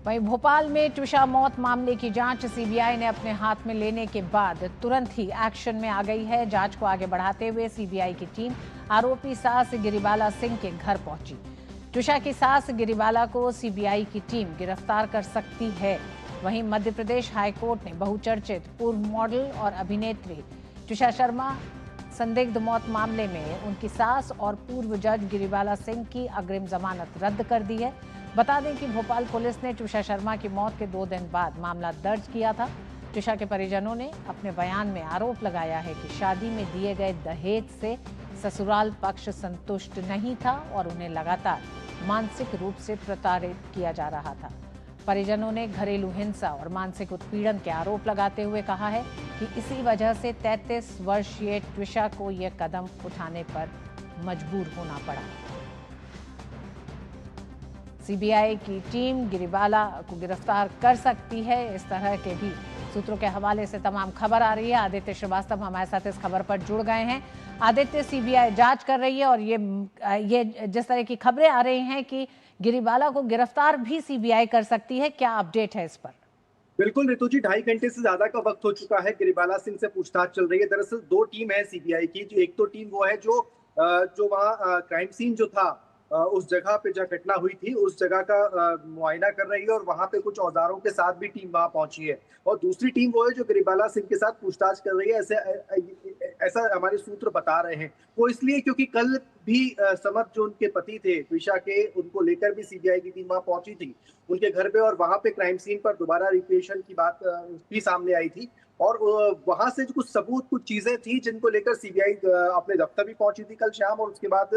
वहीं भोपाल में ट्विशा मौत मामले की जांच सीबीआई ने अपने हाथ में लेने के बाद तुरंत ही एक्शन में आ गई है। जांच को आगे बढ़ाते हुए सीबीआई की टीम आरोपी सास गिरिबाला सिंह के घर पहुंची। ट्विशा की सास गिरिबाला को सीबीआई की टीम गिरफ्तार कर सकती है। वहीं मध्य प्रदेश हाईकोर्ट ने बहुचर्चित पूर्व मॉडल और अभिनेत्री ट्विशा शर्मा संदिग्ध मौत मामले में उनकी सास और पूर्व जज गिरिबाला सिंह की अग्रिम जमानत रद्द कर दी है। बता दें कि भोपाल पुलिस ने ट्विशा शर्मा की मौत के 2 दिन बाद मामला दर्ज किया था। ट्विशा के परिजनों ने अपने बयान में आरोप लगाया है कि शादी में दिए गए दहेज से ससुराल पक्ष संतुष्ट नहीं था और उन्हें लगातार मानसिक रूप से प्रताड़ित किया जा रहा था। परिजनों ने घरेलू हिंसा और मानसिक उत्पीड़न के आरोप लगाते हुए कहा है कि इसी वजह से 33 वर्षीय ट्विशा को यह कदम उठाने पर मजबूर होना पड़ा। सीबीआई की टीम गिरिबाला को गिरफ्तार कर सकती है, इस तरह के भी सूत्रों के हवाले से तमाम खबर आ रही है। आदित्य श्रीवास्तव हमारे साथ इस खबर पर जुड़ गए हैं। आदित्य, सीबीआई जांच कर रही है और ये जिस तरह की खबरें आ रही हैं कि गिरिबाला को गिरफ्तार भी सीबीआई कर सकती है, क्या अपडेट है इस पर? बिल्कुल ऋतु जी, 2.5 घंटे से ज्यादा का वक्त हो चुका है। गिरिबाला सिंह से पूछताछ चल रही है। दरअसल 2 टीम है सीबीआई की। जो एक तो टीम वो है जो वहाँ क्राइम सीन जो था, उस जगह पे जहाँ घटना हुई थी उस जगह का मुआयना कर रही है और वहां पे कुछ औजारों के साथ भी टीम वहां पहुंची है। और दूसरी टीम वो है जो गिरिबाला सिंह के साथ पूछताछ कर रही है। ऐसा हमारे सूत्र बता रहे हैं। वो इसलिए क्योंकि कल भी समर जो उनके पति थे ट्विशा के, उनको लेकर भी सीबीआई की टीम वहां पहुंची थी उनके घर पे, और वहां पे क्राइम सीन पर दोबारा रिक्रिएशन की बात भी सामने आई थी। और वहां से जो कुछ सबूत, कुछ चीजें थी जिनको लेकर सीबीआई अपने दफ्तर भी पहुंची थी कल शाम, और उसके बाद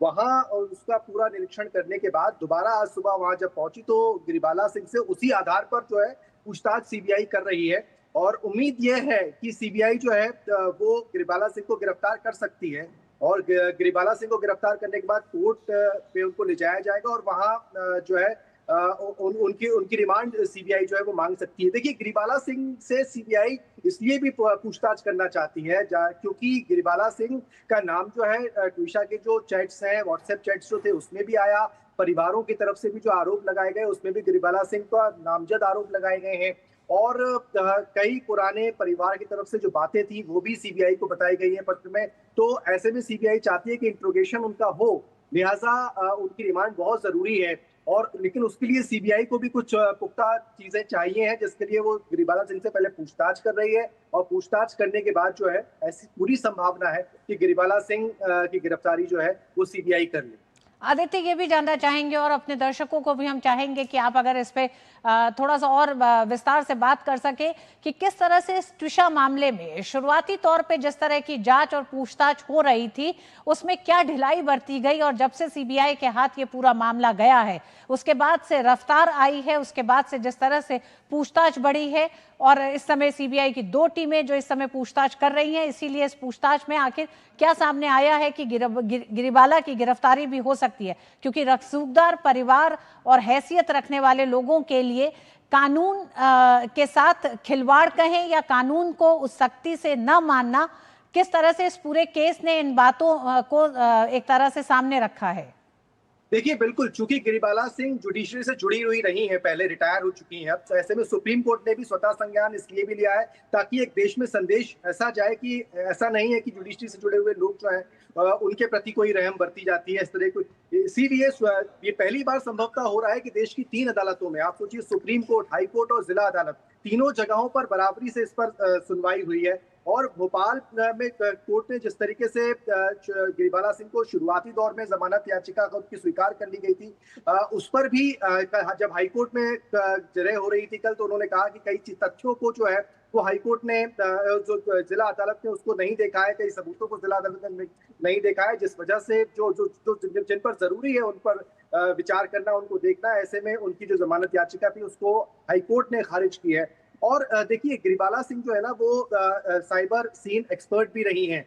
वहां उसका पूरा निरीक्षण करने के बाद दोबारा आज सुबह वहां जब पहुंची तो गिरिबाला सिंह से उसी आधार पर जो है पूछताछ सीबीआई कर रही है। और उम्मीद यह है कि सीबीआई जो है वो गिरिबाला सिंह को गिरफ्तार कर सकती है। और गिरिबाला सिंह को गिरफ्तार करने के बाद कोर्ट पे उनको ले जाया जाएगा और वहां जो है उनकी उनकी रिमांड सीबीआई जो है वो मांग सकती है। देखिए, गिरिबाला सिंह से सीबीआई इसलिए भी पूछताछ करना चाहती है क्योंकि गिरिबाला सिंह का नाम जो है ट्विशा के जो चैट्स हैं, व्हाट्सएप चैट्स जो थे उसमें भी आया। परिवारों की तरफ से भी जो आरोप लगाए गए उसमें भी गिरिबाला सिंह का नामजद आरोप लगाए गए हैं। और कई पुराने परिवार की तरफ से जो बातें थी वो भी सीबीआई को बताई गई है पत्र में। तो ऐसे में सीबीआई चाहती है कि इंट्रोगेशन उनका हो, लिहाजा उनकी रिमांड बहुत जरूरी है। और लेकिन उसके लिए सीबीआई को भी कुछ पुख्ता चीजें चाहिए हैं, जिसके लिए वो गिरिबाला सिंह से पहले पूछताछ कर रही है। और पूछताछ करने के बाद जो है ऐसी पूरी संभावना है कि गिरिबाला सिंह की गिरफ्तारी जो है वो सीबीआई कर ले। आदित्य, ये भी जानना चाहेंगे और अपने दर्शकों को भी हम चाहेंगे कि आप अगर इस पे थोड़ा सा और विस्तार से बात कर सके कि किस तरह से इस ट्विशा मामले में शुरुआती तौर पे जिस तरह की जांच और पूछताछ हो रही थी उसमें क्या ढिलाई बरती गई और जब से सीबीआई के हाथ ये पूरा मामला गया है उसके बाद से रफ्तार आई है, उसके बाद से जिस तरह से पूछताछ बढ़ी है और इस समय सीबीआई की 2 टीमें जो इस समय पूछताछ कर रही हैं, इसीलिए इस पूछताछ में आखिर क्या सामने आया है कि गिरिबाला की गिरफ्तारी भी हो सकती है, क्योंकि रसूखदार परिवार और हैसियत रखने वाले लोगों के लिए कानून के साथ खिलवाड़ कहें या कानून को उस सख्ती से न मानना, किस तरह से इस पूरे केस ने इन बातों को एक तरह से सामने रखा है? देखिए, बिल्कुल, चूंकि गिरिबाला सिंह जुडिशरी से जुड़ी हुई रही है, पहले रिटायर हो चुकी हैं अब, तो ऐसे में सुप्रीम कोर्ट ने भी स्वतः संज्ञान इसलिए भी लिया है ताकि एक देश में संदेश ऐसा जाए कि ऐसा नहीं है कि जुडिशरी से जुड़े हुए लोग जो हैं उनके प्रति कोई रहम बरती जाती है, इस तरह को। इसीलिए ये पहली बार संभवतः हो रहा है कि देश की 3 अदालतों में, आप सोचिए, सुप्रीम कोर्ट, हाई कोर्ट और जिला अदालत, तीनों जगहों पर बराबरी से इस पर सुनवाई हुई है। और भोपाल में कोर्ट ने जिस तरीके से गिरिबाला सिंह को शुरुआती दौर में जमानत याचिका की स्वीकार कर ली गई थी, उस पर भी जब हाईकोर्ट में जरह हो रही थी कल, तो उन्होंने कहा कि कई तथ्यों को जो है वो हाईकोर्ट ने, जो जिला अदालत ने उसको नहीं देखा है, कई सबूतों को जिला अदालत ने नहीं देखा है, जिस वजह से जो जो जो जिन पर जरूरी है उन पर विचार करना, उनको देखना, ऐसे में उनकी जो जमानत याचिका थी उसको हाईकोर्ट ने खारिज की है। और देखिए, गिरिबाला सिंह जो है ना वो साइबर सीन एक्सपर्ट भी रही हैं।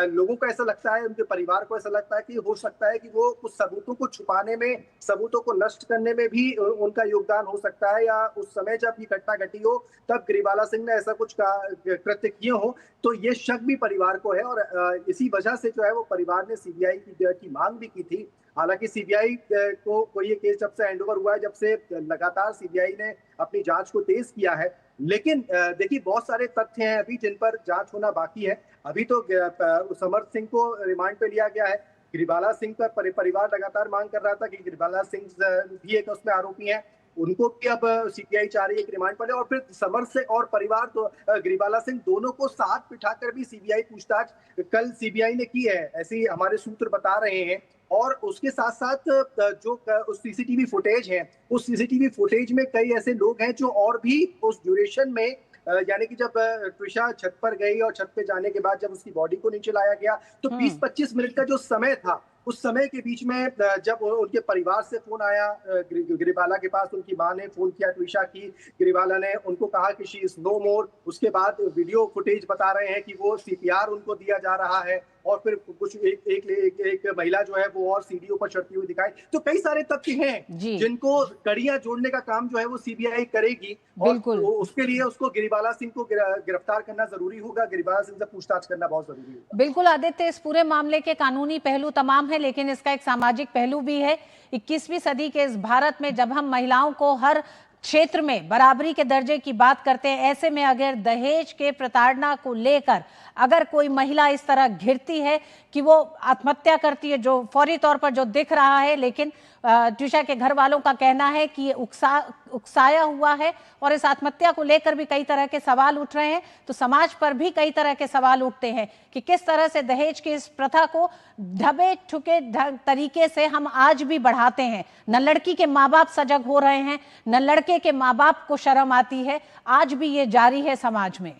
लोगों को ऐसा लगता है, उनके परिवार को ऐसा लगता है कि हो सकता है कि वो कुछ सबूतों को छुपाने में, सबूतों को नष्ट करने में भी उनका योगदान हो सकता है, या उस समय जब ये घटना घटी हो तब गिरिबाला सिंह ने ऐसा कुछ कृत्य किए हो। तो ये शक भी परिवार को है और इसी वजह से जो है वो परिवार ने सीबीआई की मांग भी की थी। हालांकि सीबीआई को ये केस जब से हैंडओवर हुआ है, जब से लगातार सीबीआई ने अपनी जांच को तेज किया है। लेकिन देखिए बहुत सारे तथ्य हैं अभी जिन पर जांच होना बाकी है। अभी तो समर्थ सिंह को रिमांड पे लिया गया है। गिरिबाला सिंह का परिवार लगातार मांग कर रहा था कि गिरिबाला सिंह भी एक उसमें आरोपी है, उनको भी अब सीबीआई चाह रही है कि रिमांड पर ले। और फिर समर्थ सिंह और परिवार तो गिरिबाला सिंह दोनों को साथ बिठाकर भी सीबीआई पूछताछ कल सीबीआई ने की है, ऐसे ही हमारे सूत्र बता रहे हैं। और उसके साथ साथ जो उस सीसीटीवी फुटेज है, उस सीसीटीवी फुटेज में कई ऐसे लोग हैं जो और भी उस ड्यूरेशन में यानी कि जब ट्विशा छत पर गई और छत पे जाने के बाद जब उसकी बॉडी को नीचे लाया गया तो 20-25 मिनट का जो समय था, उस समय के बीच में जब उनके परिवार से फोन आया गिरिबाला के पास, उनकी मां ने फोन किया ट्विशा की, गिरिबाला ने उनको कहा कि शी इज नो मोर। उसके बाद वीडियो फुटेज बता रहे हैं कि वो सीपीआर उनको दिया जा रहा है और फिर कुछ एक महिला जो है वो और सीढ़ियों पर चढ़ती हुई दिखाई। तो कई सारे तथ्य हैं जिनको कड़ियां जोड़ने का काम जो है वो सीबीआई करेगी और उसके लिए उसको गिरिबाला सिंह को गिरफ्तार करना जरूरी होगा, गिरिबाला सिंह से पूछताछ करना बहुत जरूरी होगा। बिल्कुल आदित्य, इस पूरे मामले के कानूनी पहलू तमाम है, लेकिन इसका एक सामाजिक पहलू भी है। 21वीं सदी के इस भारत में जब हम महिलाओं को हर क्षेत्र में बराबरी के दर्जे की बात करते हैं, ऐसे में अगर दहेज के प्रताड़ना को लेकर अगर कोई महिला इस तरह घिरती है कि वो आत्महत्या करती है, जो फौरी तौर पर जो दिख रहा है, लेकिन ट्विशा के घर वालों का कहना है कि ये उकसाया हुआ है और इस आत्महत्या को लेकर भी कई तरह के सवाल उठ रहे हैं, तो समाज पर भी कई तरह के सवाल उठते हैं कि किस तरह से दहेज की इस प्रथा को ढबे ठुके तरीके से हम आज भी बढ़ाते हैं। न लड़की के माँ बाप सजग हो रहे हैं, न लड़के के माँ बाप को शर्म आती है, आज भी ये जारी है समाज में।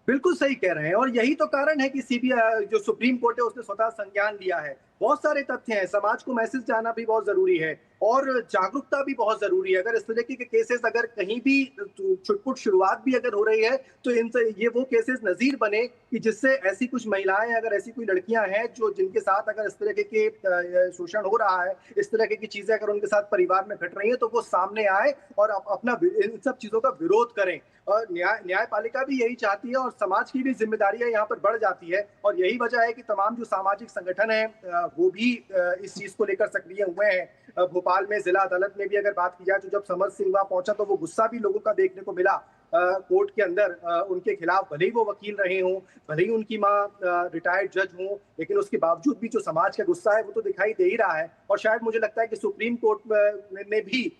बिल्कुल सही कह रहे हैं और यही तो कारण है कि सीबीआई जो सुप्रीम कोर्ट है उसने स्वतः संज्ञान लिया है। बहुत सारे तथ्य हैं, समाज को मैसेज जाना भी बहुत जरूरी है और जागरूकता भी बहुत जरूरी है। अगर इस तरह के केसेस अगर कहीं भी छुटपुट शुरुआत भी अगर हो रही है तो इनसे ये वो केसेस नजीर बने कि जिससे ऐसी कुछ महिलाएं, अगर ऐसी कोई लड़कियां हैं जो जिनके साथ अगर इस तरह के शोषण हो रहा है, इस तरह की चीजें अगर उनके साथ परिवार में घट रही है तो वो सामने आए और अपना इन सब चीजों का विरोध करें। और न्यायपालिका भी यही चाहती है और समाज की भी जिम्मेदारियां यहाँ पर बढ़ जाती है। और यही वजह है कि तमाम जो सामाजिक संगठन है वो भी इस चीज को लेकर सक्रिय हुए हैं। भोपाल में जिला अदालत में भी अगर बात की जाए तो जब समर्थ सिंह वहां पहुंचा तो वो गुस्सा भी लोगों का देखने को मिला कोर्ट के अंदर उनके खिलाफ। भले ही वो वकील रहे हों, भले ही उनकी माँ रिटायर्ड जज हों, लेकिन उसके बावजूद भी जो समाज का गुस्सा है वो तो दिखाई दे ही रहा है। और शायद मुझे लगता है कि सुप्रीम कोर्ट ने भी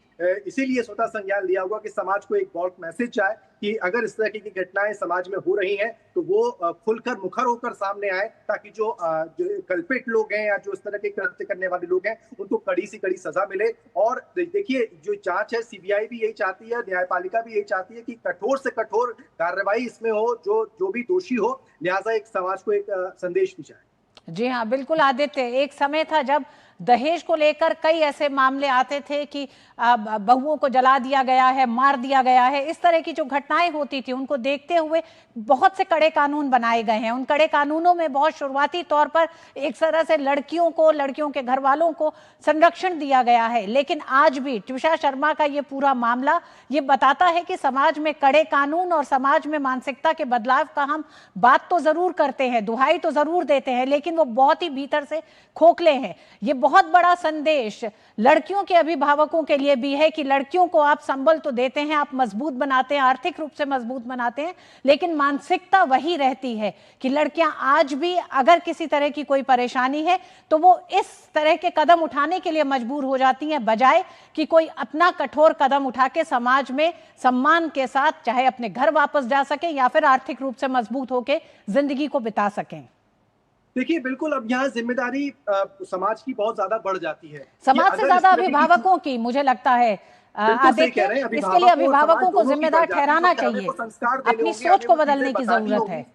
इसीलिए स्वतः संज्ञान लिया होगा कि समाज को एक बॉल्क मैसेज जाए कि अगर इस तरह की घटनाएं समाज में हो रही हैं तो वो खुलकर मुखर होकर सामने आए, ताकि जो कल्पित लोग हैं या जो इस तरह के कृत्य करने वाले लोग हैं उनको कड़ी से कड़ी सजा मिले। और देखिए जो जांच है, सीबीआई भी यही चाहती है, न्यायपालिका भी यही चाहती है कि कठोर से कठोर कार्रवाई इसमें हो, जो भी दोषी हो, लिहाजा एक समाज को एक संदेश भी जाए। जी हाँ, बिल्कुल आदित्य, एक समय था जब दहेज को लेकर कई ऐसे मामले आते थे कि बहुओं को जला दिया गया है, मार दिया गया है, इस तरह की जो घटनाएं होती थी उनको देखते हुए बहुत से कड़े कानून बनाए गए हैं। उन कड़े कानूनों में बहुत शुरुआती तौर पर एक तरह से लड़कियों को, लड़कियों के घर वालों को संरक्षण दिया गया है, लेकिन आज भी ट्विशा शर्मा का ये पूरा मामला ये बताता है कि समाज में कड़े कानून और समाज में मानसिकता के बदलाव का हम बात तो जरूर करते हैं, दुहाई तो जरूर देते हैं, लेकिन वो बहुत ही भीतर से खोखले हैं। ये बहुत बड़ा संदेश लड़कियों के अभिभावकों के लिए भी है कि लड़कियों को आप संबल तो देते हैं, आप मजबूत बनाते हैं, आर्थिक रूप से मजबूत बनाते हैं, लेकिन मानसिकता वही रहती है कि लड़कियां आज भी अगर किसी तरह की कोई परेशानी है तो वो इस तरह के कदम उठाने के लिए मजबूर हो जाती हैं, बजाय कि कोई अपना कठोर कदम उठा के समाज में सम्मान के साथ चाहे अपने घर वापस जा सके या फिर आर्थिक रूप से मजबूत होकर जिंदगी को बिता सकें। देखिए बिल्कुल, अब यहाँ जिम्मेदारी समाज की बहुत ज्यादा बढ़ जाती है, समाज से ज्यादा अभिभावकों की, मुझे लगता है आदित्य, इसके लिए अभिभावकों को जिम्मेदार ठहराना चाहिए, अपनी सोच को बदलने की जरूरत है।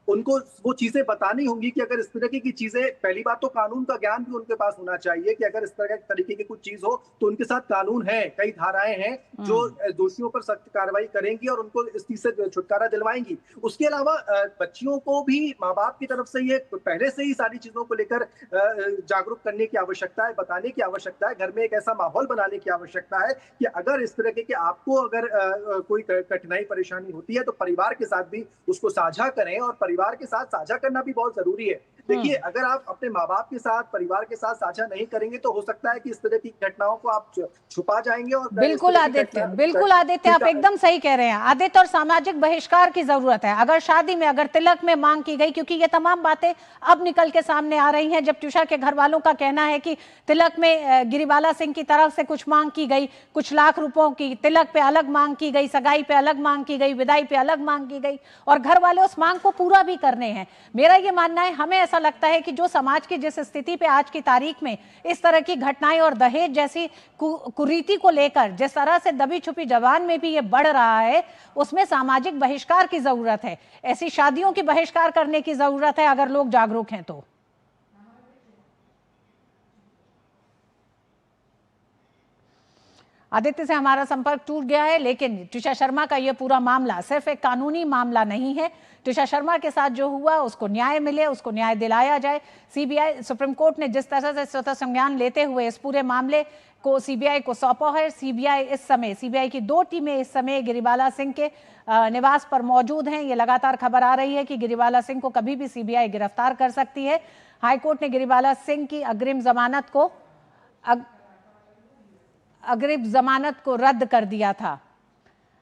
उनको वो चीजें बतानी होंगी कि अगर इस तरह की चीजें, पहली बात तो कानून का ज्ञान भी उनके पास होना चाहिए कि अगर इस तरह तरीके की कुछ चीज हो तो उनके साथ कानून है, कई धाराएं हैं जो दोषियों पर सख्त कार्रवाई करेंगी और उनको इस चीज से छुटकारा दिलवाएंगी। उसके अलावा बच्चियों को भी माँ बाप की तरफ से ये पहले से ही सारी चीजों को लेकर जागरूक करने की आवश्यकता है, बताने की आवश्यकता है, घर में एक ऐसा माहौल बनाने की आवश्यकता है कि अगर इस तरह के आपको अगर कोई कठिनाई परेशानी होती है तो परिवार के साथ भी उसको साझा करें और परिवार के साथ साझा करना भी बहुत जरूरी है। देखिए, अगर आप अपने माँ बाप के साथ, परिवार के साथ साझा नहीं करेंगे तो हो सकता है कि इस तरह की घटनाओं को आप छुपा जाएंगे और बिल्कुल आदित्य, बिल्कुल आदित्य, आप एकदम सही कह रहे हैं आदित्य। और सामाजिक बहिष्कार की जरूरत है। अगर शादी में, अगर तिलक में मांग की गई, क्योंकि ये तमाम बातें अब निकल के सामने आ रही हैं, जब ट्यूशा के घर वालों का कहना है कि तिलक में गिरिबाला सिंह की तरफ से कुछ मांग की गई, कुछ लाख रुपयों की, तिलक पे अलग मांग की गई, सगाई पे अलग मांग की गई, विदाई पे अलग मांग की गई, और घर वाले उस मांग को पूरा भी करने हैं। मेरा ये मानना है, हमें ऐसा लगता है कि जो समाज की जिस स्थिति पे आज की तारीख में इस तरह की घटनाएं और दहेज जैसी कुरीति को लेकर जिस तरह से दबी छुपी जबान में भी ये बढ़ रहा है, उसमें सामाजिक बहिष्कार की जरूरत है। ऐसी शादियों की बहिष्कार करने की जरूरत है अगर लोग जागरूक हैं तो। आदित्य से हमारा संपर्क टूट गया है, लेकिन ट्यूशा शर्मा का यह पूरा मामला सिर्फ एक कानूनी मामला नहीं है। ट्यूशा शर्मा के साथ जो हुआ उसको न्याय मिले, उसको न्याय दिलाया जाए। सीबीआई, सुप्रीम कोर्ट ने जिस तरह से स्वतः संज्ञान लेते हुए इस पूरे मामले को सीबीआई को सौंपा है। सीबीआई की 2 टीमें इस समय गिरिबाला सिंह के निवास पर मौजूद हैं। ये लगातार खबर आ रही है कि गिरिबाला सिंह को कभी भी सीबीआई गिरफ्तार कर सकती है। हाईकोर्ट ने गिरिबाला सिंह की अग्रिम जमानत को रद्द कर दिया था।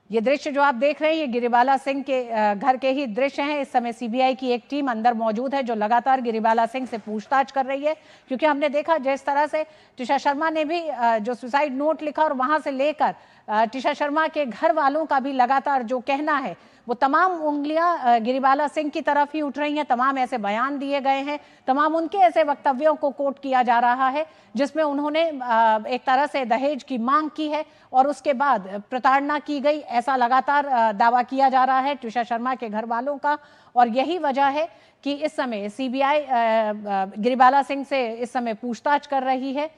ये दृश्य जो आप देख रहे हैं, ये गिरिबाला सिंह के घर के ही दृश्य हैं। इस समय सीबीआई की एक टीम अंदर मौजूद है जो लगातार गिरिबाला सिंह से पूछताछ कर रही है, क्योंकि हमने देखा जिस तरह से ट्यूशा शर्मा ने भी जो सुसाइड नोट लिखा और वहां से लेकर ट्यूशा शर्मा के घर वालों का भी लगातार जो कहना है, वो तमाम उंगलियां गिरिबाला सिंह की तरफ ही उठ रही हैं। तमाम ऐसे बयान दिए गए हैं, तमाम उनके ऐसे वक्तव्यों को कोट किया जा रहा है जिसमें उन्होंने एक तरह से दहेज की मांग की है और उसके बाद प्रताड़ना की गई, ऐसा लगातार दावा किया जा रहा है ट्यूशा शर्मा के घर वालों का। और यही वजह है कि इस समय सीबीआई गिरिबाला सिंह से इस समय पूछताछ कर रही है।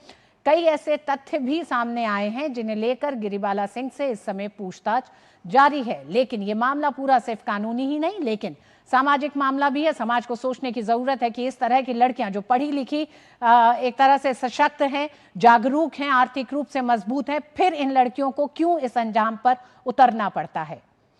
कई ऐसे तथ्य भी सामने आए हैं जिन्हें लेकर गिरिबाला सिंह से इस समय पूछताछ जारी है। लेकिन ये मामला पूरा सिर्फ कानूनी ही नहीं, लेकिन सामाजिक मामला भी है। समाज को सोचने की जरूरत है कि इस तरह की लड़कियां जो पढ़ी लिखी, एक तरह से सशक्त हैं, जागरूक हैं, आर्थिक रूप से मजबूत हैं, फिर इन लड़कियों को क्यों इस अंजाम पर उतरना पड़ता है।